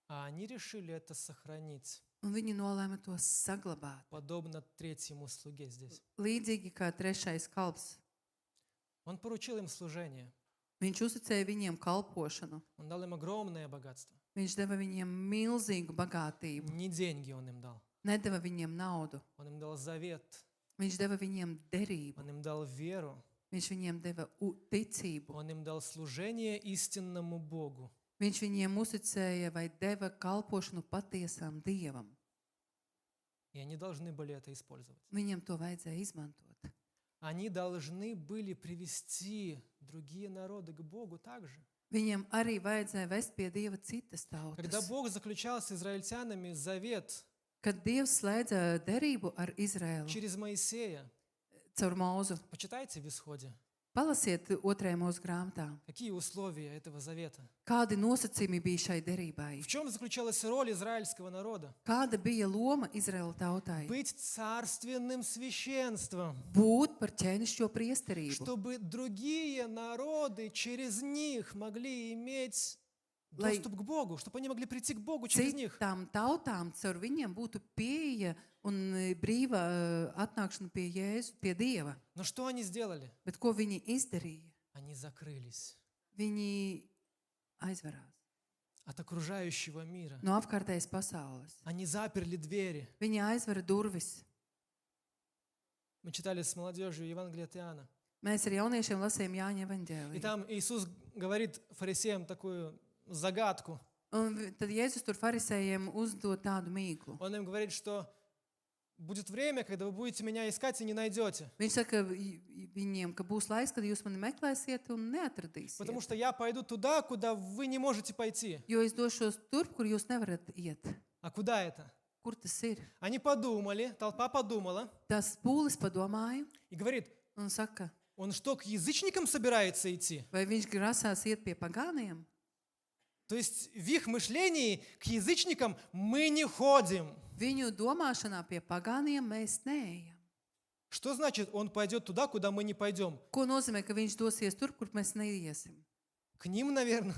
A: А они решили это сохранить,
B: Un viņi nolēma to saglabāt.
A: подобно третьему слуге здесь.
B: Līdzīgi kā trešais kalps.
A: Он поручил им служение.
B: Viņš uzticēja viņiem kalpošanu.
A: Он дал им огромное богатство.
B: Viņš deva viņiem milzīgu bagātību.
A: Не деньги он им дал.
B: Nedeva viņiem naudu.
A: Он им дал завет.
B: Viņš deva viņiem derību.
A: Он им дал веру.
B: Viņš viņiem deva ticību.
A: Он им дал служение истинному Богу.
B: Viņš viņiem uzticēja vai deva kalpošanu patiesam Dievam.
A: И они должны были это использовать.
B: Viņiem to vajadzēja izmantot.
A: Они должны были привести другие народы к Богу также.
B: Viņiem arī vajadzēja vest pie Dieva citas
A: Когда
B: tautas.
A: Бог заключал с израильтянами завет
B: Kad Dievs slēdza derību ar Izraēlu
A: через Моисея,
B: caur Mūzu,
A: почитайте в Исходе,
B: palasiet 2. mūsu grāmatā.
A: какие условия этого завета.
B: Kādi nosacījumi bija šai derībai?
A: В чем заключалась роль израильского народа?
B: Kāda bija loma Izraēla tautai?
A: Быть царственным священством,
B: Būt par ķēnišķo priesterību,
A: чтобы другие народы через них могли иметь
B: Lai-
A: доступ к Богу, чтобы они могли прийти к Богу через них.
B: citām tautām caur viņiem būtu pieeja un brīva atnākšana pie Jēzu, pie Dieva.
A: Но что они сделали?
B: Bet ko viņi izdarīja?
A: Они закрылись
B: Viņi aizvarās
A: от окружающего мира.
B: no apkārtējas pasaules.
A: Они заперли двери.
B: Viņi aizvara durvis.
A: Мы читали с молодежью Евангелие от Иоанна.
B: Mēs ar jauniešiem lasījām Jāņa
A: И
B: evaņģēliju.
A: там Иисус говорит фарисеям такую загадку.
B: Un tad Jēzus tur farisējiem uzdod tādu mīklu.
A: Он им говорит, что будет время, когда вы будете меня искать и не найдете.
B: Viņš saka viņiem, ka būs laiks, kad jūs mani meklēsiet un neatradīsiet.
A: Потому что я пойду туда, куда вы не можете пойти.
B: Jo es došos turp, kur jūs nevarat iet.
A: А куда это?
B: Kur tas ir?
A: Они подумали, толпа подумала
B: Tas pūlis padomāja
A: и говорит,
B: un saka,
A: он что, к язычникам собирается идти?
B: vai viņš grasās iet pie pagāniem?
A: То есть в их мышлении к язычникам мы не ходим.
B: Viņu domāšanā pie pagāniem mēs neejam.
A: Что значит, он пойдет туда, куда мы не пойдем?
B: Ko nozīmē, ka viņš dosies tur, kur mēs neiesim?
A: К ним, наверное,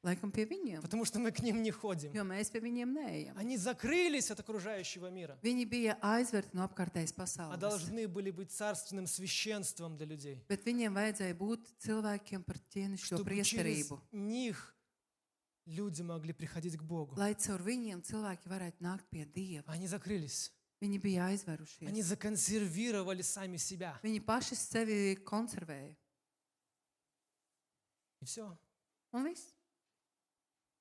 B: Laikam pie viņiem,
A: потому что мы к ним не ходим.
B: jo mēs pie viņiem neejam.
A: Они закрылись от окружающего мира,
B: Viņi bija aizverti no apkārtējas
A: а
B: pasaules.
A: должны были быть царственным священством для людей,
B: Bet viņiem vajadzēja būt cilvēkiem par ķēnišķo
A: чтобы через
B: priesterību,
A: них люди могли приходить к Богу.
B: lai caur viņiem cilvēki varētu nākt pie Dieva.
A: Они закрылись.
B: Viņi bija
A: Они
B: aizverušies.
A: законсервировали сами себя.
B: Viņi paši sevi konservēja.
A: И все.
B: Un viss.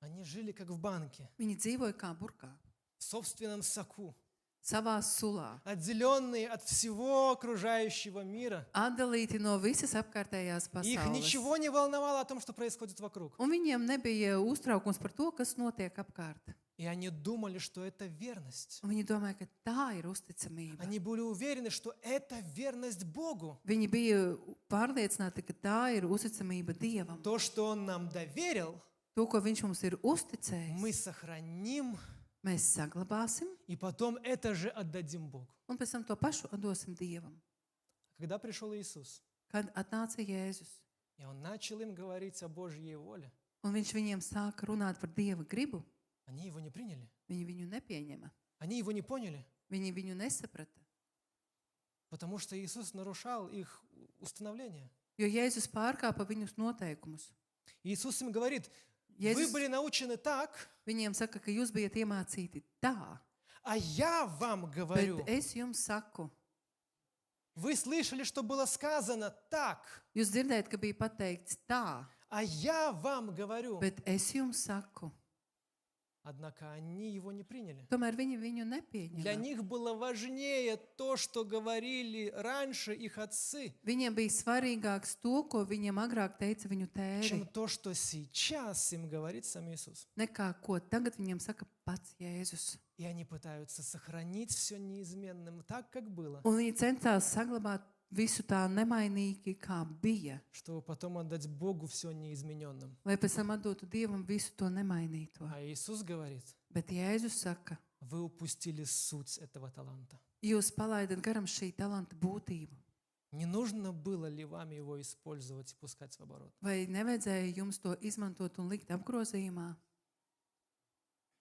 A: Они жили как в банке,
B: Viņi dzīvoja kā burkā,
A: в собственном соку,
B: savā sulā,
A: отделенные от всего окружающего мира.
B: atdalīti no visas apkārtējās
A: Их
B: pasaules.
A: ничего не волновало о том, что происходит вокруг.
B: Un viņiem nebija uztraukums par to, kas notiek apkārt.
A: И они думали, что это верность.
B: Un viņi domāja, ka tā ir uzticamība.
A: Они были уверены, что это верность Богу.
B: Viņi bija pārliecināti, ka tā ir uzticamība Dievam.
A: То, что Он нам доверил,
B: To, ko Viņš mums ir
A: мы
B: uzticējis,
A: сохраним
B: mēs saglabāsim
A: и потом это же отдадим Богу.
B: un pēc tam to pašu atdosim Dievam.
A: Когда пришел Иисус,
B: Kad atnāca Jēzus,
A: и Он начал им говорить о Божьей воле,
B: un Viņš viņiem sāka runāt par Dieva gribu,
A: они Его не приняли.
B: viņi viņu nepieņema.
A: Они Его не поняли,
B: Viņi viņu nesaprata,
A: потому что Иисус нарушал их установление.
B: jo Jēzus pārkāpa viņus noteikumus.
A: Иисус им говорит, вы
B: Jēzus
A: были научены так,
B: viņiem saka, ka jūs bijat iemācīti tā,
A: а я вам говорю.
B: bet es jums saku.
A: Вы слышали, что было сказано так,
B: Jūs dzirdējat, ka bija pateikts tā,
A: а я вам говорю.
B: bet es jums saku.
A: Однако они его не приняли.
B: Tomēr viņi viņu
A: Для
B: nepieņēma.
A: них было важнее то, что говорили раньше их отцы,
B: Viņiem bija svarīgāks to, ko viņiem agrāk teica viņu
A: чем
B: tēvi,
A: то, что сейчас им говорит сам Иисус.
B: nekā ko tagad viņiem saka pats Jēzus.
A: И они пытаются сохранить все неизменным так, как было,
B: Un viņi centās saglabāt visu tā nemainīgi, kā bija,
A: чтобы потом отдать Богу все неизмененным.
B: lai pēc tam atdotu Dievam visu to nemainīto.
A: А Иисус говорит,
B: Bet Jēzus saka,
A: вы упустили суть этого таланта.
B: jūs palaidat garam šī talanta būtību.
A: Не нужно было ли вам его использовать и пускать в оборот?
B: Vai nevajadzēja jums to izmantot un likt apgrozījumā?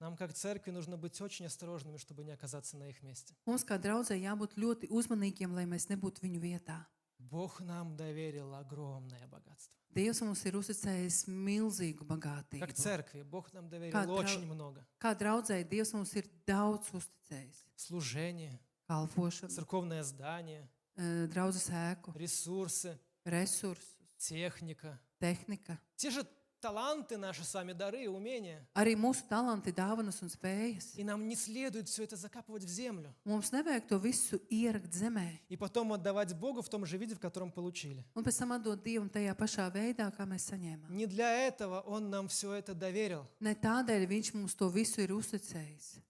A: Нам, как церкви, нужно быть очень осторожными, чтобы не оказаться на их месте.
B: Mums kā draudzē jābūt ļoti uzmanīgiem, lai mēs nebūtu viņu vietā.
A: Бог нам доверил огромное богатство.
B: Dievs mums ir uzticējis milzīgu
A: Как
B: bagātību.
A: церкви, Бог нам доверил
B: Как
A: очень много.
B: Kā draudzēji, Dievs mums ir daudz uzticējis.
A: Служение,
B: Kalpošanu,
A: церковное здание,
B: draudzes ēku,
A: ресурсы,
B: resursus,
A: техника.
B: tehnika.
A: Те же таланты наши с вами, дары, умения.
B: Arī mūsu talanti, dāvanas un spējas.
A: И нам не следует все это закапывать в землю
B: Mums nevajag to visu ierakt zemē
A: и потом отдавать Богу в том же виде, в котором получили.
B: un pēc tam atdot Dievam tajā pašā veidā, kā mēs saņēmām.
A: Не для этого Он нам все это доверил.
B: Ne tādēļ Viņš mums to visu ir uzticējis.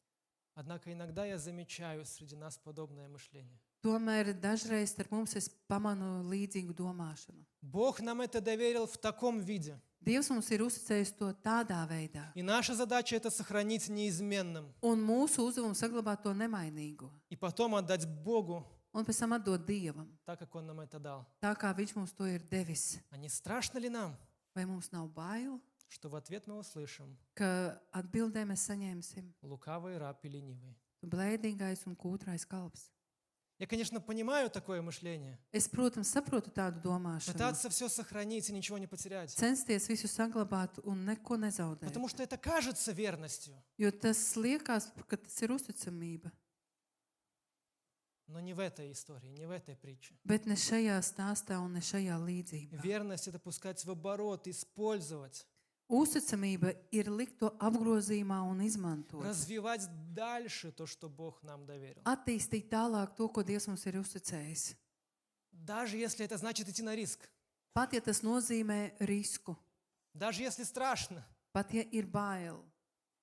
A: Однако иногда я замечаю среди нас подобное мышление.
B: Tomēr dažreiz starp mums es pamanu līdzīgu domāšanu.
A: Бог нам это доверил в таком виде.
B: Dievs mums ir uzticējis to tādā veidā.
A: И наша задача это сохранить неизменным.
B: Un mūsu uzdevums saglabāt to nemainīgo.
A: И потом отдать Богу
B: Un pēc tam atdot Dievam,
A: так, как Он нам это дал.
B: tā kā Viņš mums to ir devis.
A: А не страшно ли нам,
B: Vai mums nav bail,
A: что в ответ мы услышим
B: ka atbildē mēs saņemsim
A: лукавый раб и ленивый?
B: tu blēdīgais un kūtrais kalps?
A: Я, конечно, понимаю такое мышление.
B: Es, protams, saprotu tādu domāšanu.
A: Пытаться все сохранить и ничего не потерять.
B: Censties visu saglabāt un neko nezaudēt.
A: Потому что это кажется верностью,
B: Jo tas liekas, ka tas ir uzticamība.
A: но не в этой истории, не в этой притче.
B: Bet ne šajā stāstā un ne šajā līdzībā.
A: Верность — это пускать в оборот, использовать,
B: Uzticamība ir likt to apgrozījumā un izmantot.
A: развивать дальше то, что Бог нам доверил.
B: Attīstīt tālāk to, ko Dievs mums ir uzticējis.
A: Даже если это значит идти на риск,
B: Pat ja tas nozīmē risku,
A: даже если страшно.
B: pat ja ir bail.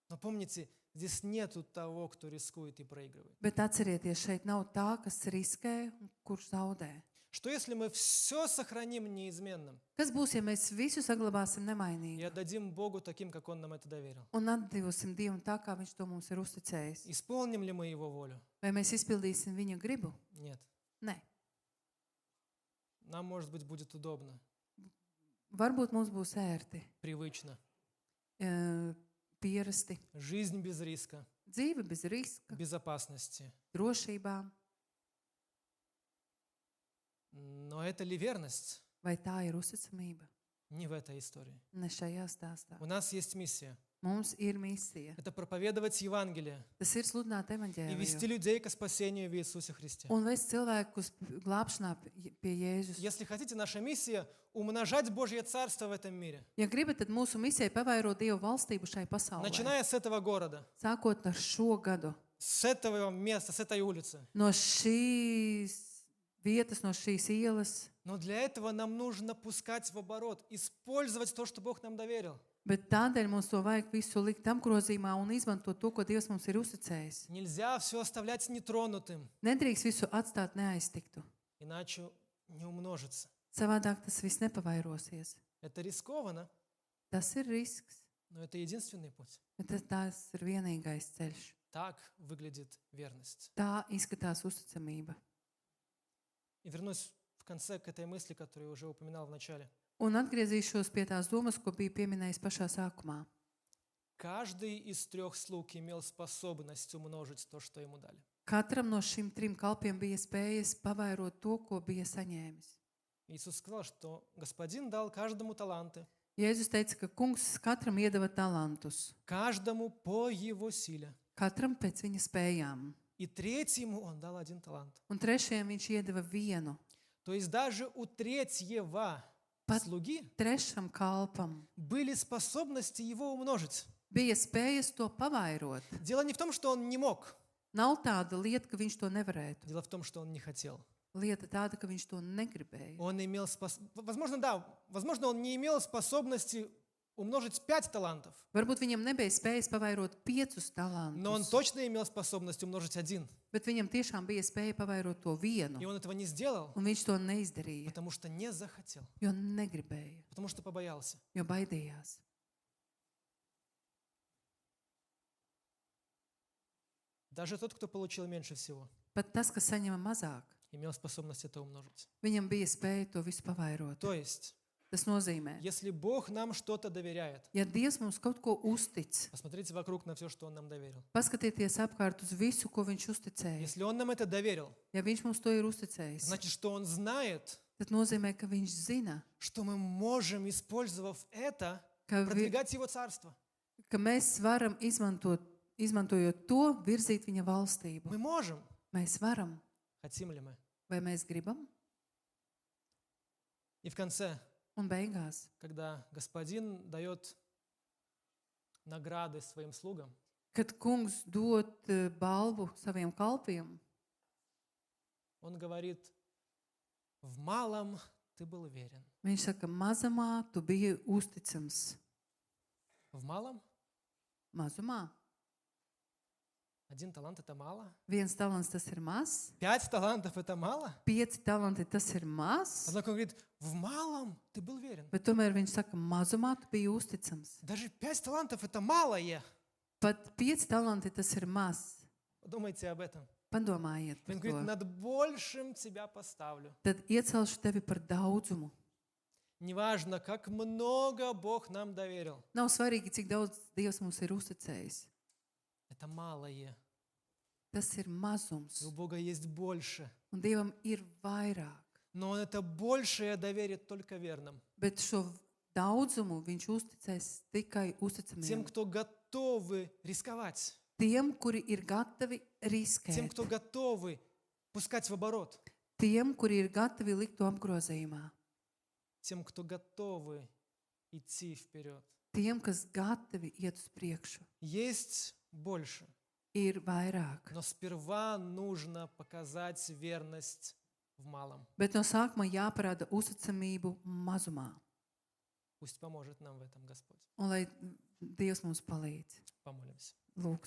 A: Но помните, здесь нету того, кто рискует и проигрывает.
B: Bet atcerieties, šeit nav tā, kas riskē un kurš zaudē.
A: Что если мы все сохраним неизменным
B: Kas būs, ja mēs visu saglabāsim
A: и
B: nemainīgi
A: отдадим Богу таким, как Он нам это доверил?
B: un atdosim Dievam tā, kā Viņš to mums ir uzticējis?
A: Исполним ли мы Его волю?
B: Vai mēs izpildīsim Viņa gribu?
A: Нет.
B: Nē.
A: Нам, может быть, будет удобно,
B: Varbūt mums būs ērti,
A: привычно.
B: pierasti.
A: Жизнь без риска,
B: Dzīve bez riska,
A: безопасности.
B: drošībā.
A: Но это ли верность?
B: Vai tā ir uzticamība?
A: Не в этой истории.
B: Ne šajā stāstā.
A: У нас есть миссия.
B: Mums ir misija.
A: Это проповедовать Евангелие
B: Tas ir sludināt
A: и вести
B: evaņģēliju
A: людей к спасению в Иисусе Христе.
B: un vest cilvēkus glābšanā pie Jēzus.
A: Если хотите, наша миссия – умножать Божье Царство в этом мире.
B: Ja gribat, tad mūsu misija pavairot Dievu valstību šai pasaulē.
A: Начиная с этого города,
B: Sākot ar šo gadu,
A: с этого места, с этой улицы.
B: no šīs vietas, no šīs ielas.
A: Но для этого нам нужно пускать в оборот, использовать то, что Бог нам доверил.
B: Bet tādēļ mums to vajag visu likt apgrozījumā un izmantot to, ko Dievs mums ir uzticējis.
A: Nельзя все оставлять нетронутым,
B: Nedrīkst visu atstāt neaiztiktu.
A: иначе не умножится.
B: Savādāk tas viss nepavairosies.
A: Это рискованно,
B: Tas ir risks,
A: но это единственный путь.
B: bet tas ir vienīgais ceļš.
A: Так выглядит верность.
B: Tā izskatās uzticamība.
A: И вернусь в конце к этой мысли, которую я уже упоминал в начале.
B: Un atgriezīšos pie tās domas, ko biju pieminējis pašā sākumā.
A: Каждый из 3 слуг имел способность умножить то, что ему дали.
B: Katram no šiem 3 kalpiem bija spējas pavairot to, ko bija saņēmis.
A: Иисус сказал, что Господин дал каждому таланты,
B: Jēzus teica, ka kungs katram iedeva talantus,
A: каждому по его силе.
B: katram pēc viņa spējām.
A: И третьему он дал 1 талант.
B: Un trešajam viņš iedeva vienu.
A: То есть даже у третьего слуги
B: Trešam kalpam
A: были способности его умножить.
B: bija spējas to pavairot.
A: Дело не в том, что он не мог.
B: Nav tāda lieta, ka viņš to nevarētu.
A: Дело в том, что он не хотел.
B: Lieta tāda, ka viņš to negribēja.
A: Он имел возможно, он не имел способности умножить 5 талантов,
B: Varbūt viņam nebija spējas pavairot 5
A: но он
B: talantus,
A: точно имел способность умножить 1.
B: bet viņam tiešām bija spēja pavairot to vienu.
A: И он этого не сделал,
B: Un viņš to neizdarīja,
A: потому что не захотел,
B: jo negribēja,
A: потому что побоялся.
B: jo baidījās.
A: Даже тот, кто получил меньше всего,
B: Pat tas, kas saņem mazāk,
A: имел способность это умножить.
B: viņam bija spēja to visu pavairot.
A: То есть,
B: Tas nozīmē,
A: если Бог нам что-то доверяет,
B: ja Dievs mums kaut ko uztic,
A: посмотрите вокруг на все, что Он нам доверил.
B: paskatieties apkārt uz visu, ko viņš uzticēja.
A: Если Он нам это доверил,
B: Ja viņš mums to ir uzticējis,
A: значит, что Он знает,
B: tad nozīmē, ka viņš zina,
A: что мы можем, использовав это,
B: ka,
A: продвигать Его Царство.
B: ka mēs varam izmantojot to, virzīt viņa valstību.
A: Мы можем.
B: Mēs varam,
A: Хотим ли мы?
B: vai mēs gribam?
A: И в конце,
B: Un beigās,
A: когда Господин дает награды своим слугам,
B: kad kungs dod balvu saviem kalpiem,
A: Он говорит, в малом ты был верен.
B: viņš saka, mazumā tu biji uzticams.
A: В малом?
B: Mazumā.
A: 1 талант – это мало.
B: 1 talants tas ir maz,
A: 5 талантов – это мало.
B: 5 talanti tas ir maz,
A: Однако он говорит, в малом ты был верен.
B: bet tomēr viņš saka, mazumā tu biji uzticams.
A: Даже 5 талантов – это малое.
B: Pat 5 talanti tas ir maz.
A: Подумайте об этом.
B: Padomājiet
A: Он
B: par
A: говорит,
B: to.
A: над большим тебя поставлю.
B: Tad iecelšu tevi par daudzumu.
A: Неважно, как много Бог нам доверил.
B: Nav svarīgi, cik daudz Dievs mums ir uzticējis.
A: Это малое.
B: Tas ir mazums,
A: И у Бога есть больше.
B: un Dievam ir vairāk.
A: Но Он это большее доверит только верным.
B: Bet šo daudzumu viņš uzticēs tikai
A: Тем,
B: uzticamiem.
A: кто готовы рисковать.
B: Tiem, kuri ir gatavi
A: Тем,
B: riskēt.
A: кто готовы пускать в оборот.
B: Tiem, kuri ir gatavi likt to apgrozījumā.
A: Тем, кто готовы идти вперед.
B: Tiem, kas gatavi iet uz priekšu,
A: Есть больше.
B: ir vairāk.
A: Но сперва нужно показать верность в малом.
B: Bet no sākuma jāparāda uzticamību mazumā.
A: Пусть поможет нам в этом Господь.
B: Un lai Dievs mums palīdz.
A: Помолимся.
B: Lūk,